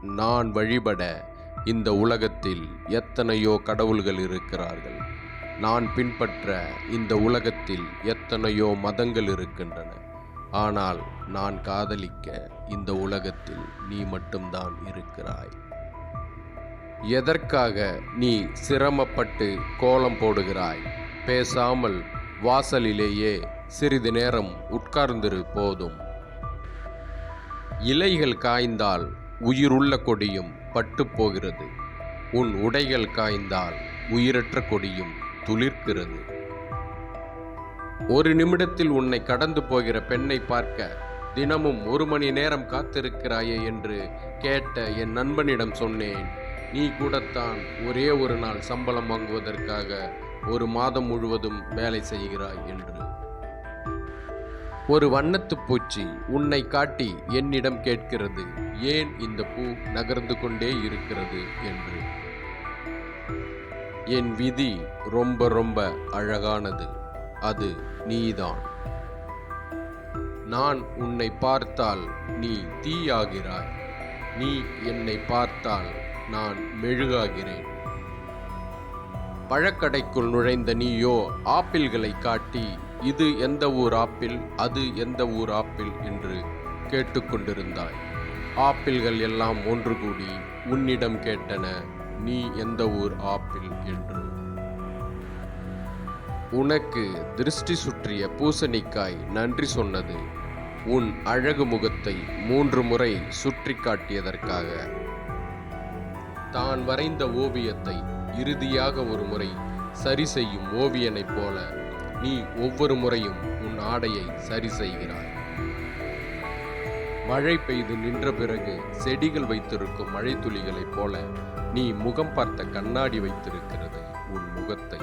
நான் வழிபட இந்த உலகத்தில் எத்தனையோ கடவுள்கள் இருக்கிறார்கள். நான் பின்பற்ற இந்த உலகத்தில் எத்தனையோ மதங்கள் இருக்கின்றன. ஆனால் நான் காதலிக்க இந்த உலகத்தில் நீ மட்டும்தான் இருக்கிறாய். எதற்காக நீ சிரமப்பட்டு கோலம் போடுகிறாய்? பேசாமல் வாசலிலேயே சிறிது நேரம் உட்கார்ந்திரு போதும். இலைகள் காய்ந்தால் உயிருள்ள கொடியும் பட்டு போகிறது. உன் உடைகள் காய்ந்தால் உயிரற்ற கொடியும் துளிர்க்கிறது. ஒரு நிமிடத்தில் உன்னை கடந்து போகிற பெண்ணை பார்க்க தினமும் 1 மணி நேரம் காத்திருக்கிறாயே என்று கேட்ட என் நண்பனிடம் சொன்னேன். நீ கூடத்தான் ஒரே ஒரு நாள் சம்பளம் வாங்குவதற்காக 1 மாதம் முழுவதும் வேலை செய்கிறாய் என்று. ஒரு வண்ணத்து பூச்சி உன்னை காட்டி என்னிடம் கேட்கிறது, ஏன் இந்த பூ நகர்ந்து கொண்டே இருக்கிறது என்று. என் விதி ரொம்ப ரொம்ப அழகானது. அது நீதான். நான் உன்னை பார்த்தால் நீ தீயாகிறாய். நீ என்னை பார்த்தால் நான் மெழுகாகிறேன். பழக்கடைக்குள் நுழைந்த நீயோ ஆப்பிள்களை காட்டி, இது எந்த ஊர் ஆப்பிள், அது எந்த ஊர் ஆப்பிள் என்று கேட்டுக்கொண்டிருந்தாய். ஆப்பிள்கள் எல்லாம் ஒன்று கூடி உன்னிடம் கேட்டன, நீ எந்த ஊர் ஆப்பிள் என்று. உனக்கு திருஷ்டி சுற்றிய பூசணிக்காய் நன்றி சொன்னது உன் அழகு முகத்தை 3 முறை சுற்றி காட்டியதற்காக. தான் வரைந்த ஓவியத்தை இறுதியாக ஒரு முறை சரி செய்யும் ஓவியனைப் போல நீ ஒவ்வொரு முறையும் உன் ஆடையை சரி செய்கிறாய். மழை பெய்து நின்ற பிறகு செடிகள் வைத்திருக்கும் மழை துளிகளைப் போல நீ முகம் பார்த்த கண்ணாடி வைத்திருக்கிறது உன் முகத்தை.